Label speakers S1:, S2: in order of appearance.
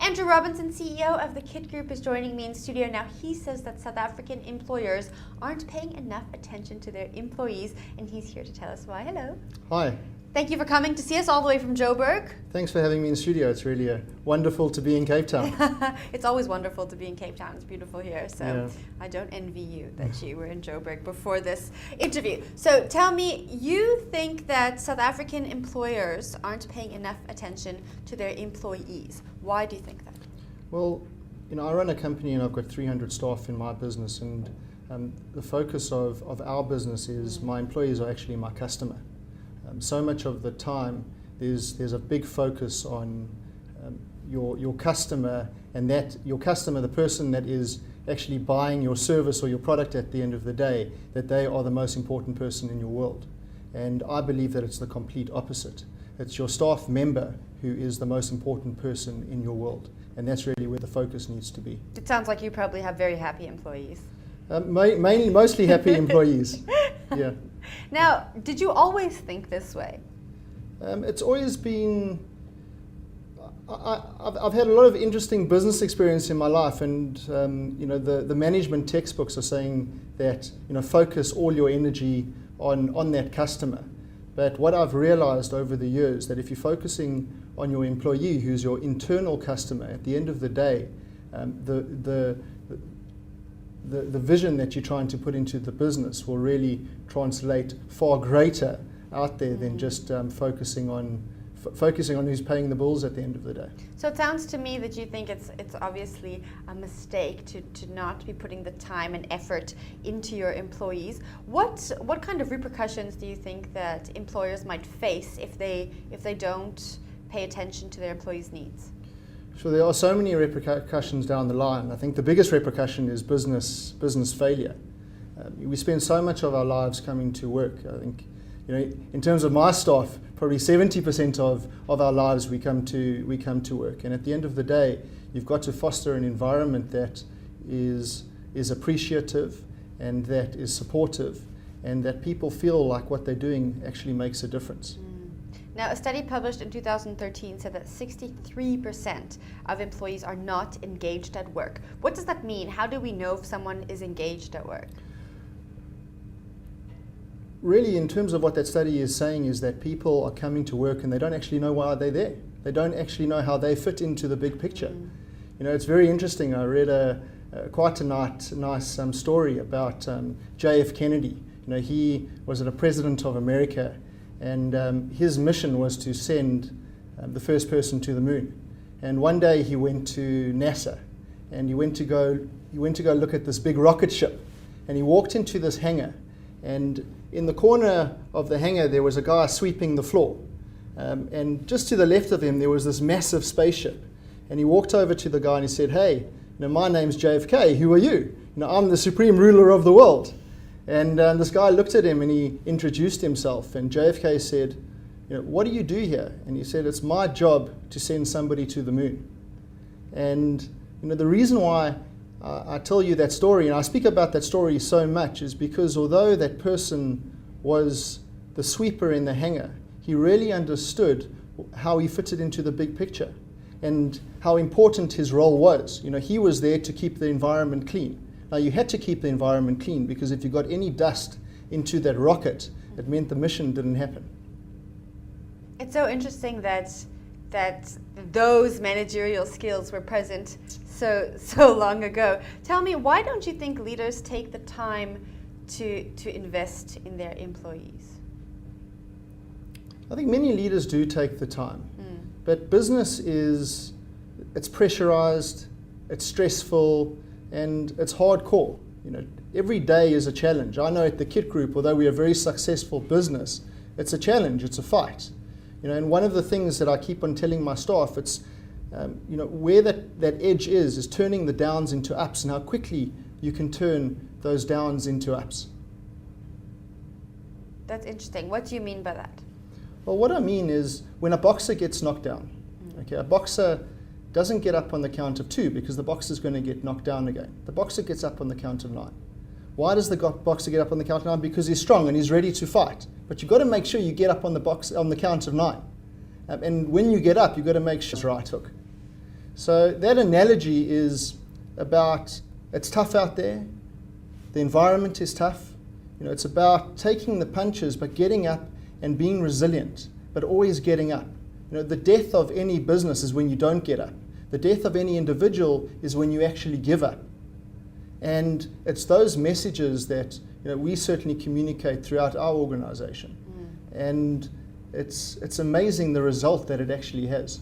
S1: Andrew Robinson, CEO of the KIT Group, is joining me in studio now. He says that South African employers aren't paying enough attention to their employees, and he's here to tell us why. Hello.
S2: Hi.
S1: Thank you for coming to see us all the way from Joburg.
S2: Thanks for having me in studio. It's really wonderful to be in Cape Town.
S1: It's always wonderful to be in Cape Town. It's beautiful here. So
S2: Yeah.
S1: I don't envy you that you were in Joburg before this interview. So tell me, you think that South African employers aren't paying enough attention to their employees. Why do you think that?
S2: Well, I run a company and I've got 300 staff in my business, and the focus of our business is my employees are actually my customer. So much of the time there's a big focus on your customer, and that your customer, the person that is actually buying your service or your product at the end of the day, that they are the most important person in your world. And I believe that it's the complete opposite. It's your staff member who is the most important person in your world, and that's really where the focus needs to be.
S1: It sounds like you probably have very happy employees.
S2: Mostly happy employees. Yeah.
S1: Now, did you always think this way?
S2: It's always been. I've had a lot of interesting business experience in my life, and the management textbooks are saying that focus all your energy on that customer. But what I've realized over the years, that if you're focusing on your employee, who's your internal customer, at the end of the day, the vision that you're trying to put into the business will really translate far greater out there than just focusing on who's paying the bills at the end of the day.
S1: So it sounds to me that you think it's obviously a mistake to not be putting the time and effort into your employees. What kind of repercussions do you think that employers might face if they don't pay attention to their employees' needs?
S2: So there are so many repercussions down the line. I think the biggest repercussion is business failure. We spend so much of our lives coming to work. I think, in terms of my staff, probably 70% of our lives we come to work. And at the end of the day, you've got to foster an environment that is appreciative and that is supportive, and that people feel like what they're doing actually makes a difference.
S1: Now, a study published in 2013 said that 63% of employees are not engaged at work. What does that mean? How do we know if someone is engaged at work?
S2: Really, in terms of what that study is saying, is that people are coming to work and they don't actually know why they're there. They don't actually know how they fit into the big picture. It's very interesting. I read quite a nice story about J.F. Kennedy. He was the president of America, and his mission was to send the first person to the moon. And one day he went to NASA, and he went to go look at this big rocket ship. And he walked into this hangar, and in the corner of the hangar there was a guy sweeping the floor. And just to the left of him there was this massive spaceship. And he walked over to the guy and he said, "Hey, my name's JFK. Who are you? I'm the supreme ruler of the world." And this guy looked at him and he introduced himself, and JFK said, "What do you do here?" And he said, "It's my job to send somebody to the moon." And the reason why I tell you that story, and I speak about that story so much, is because although that person was the sweeper in the hangar, he really understood how he fitted into the big picture and how important his role was. He was there to keep the environment clean. Now, you had to keep the environment clean, because if you got any dust into that rocket, it meant the mission didn't happen.
S1: It's so interesting that those managerial skills were present so long ago. Tell me, why don't you think leaders take the time to invest in their employees?
S2: I think many leaders do take the time, but business it's pressurized, it's stressful, and it's hardcore. Every day is a challenge. I know at the KIT Group, although we are a very successful business, it's a challenge, it's a fight. And one of the things that I keep on telling my staff, it's where that edge is turning the downs into ups, and how quickly you can turn those downs into ups.
S1: That's interesting. What do you mean by that?
S2: Well, what I mean is, when a boxer gets knocked down, a boxer doesn't get up on the count of 2 because the boxer's going to get knocked down again. The boxer gets up on the count of 9. Why does the boxer get up on the count of 9? Because he's strong and he's ready to fight. But you've got to make sure you get up on the count of 9. And when you get up, you've got to make sure it's right hook. So that analogy is about, it's tough out there, the environment is tough, it's about taking the punches but getting up and being resilient, but always getting up. The death of any business is when you don't get up. The death of any individual is when you actually give up. And it's those messages that we certainly communicate throughout our organization. And it's amazing the result that it actually has.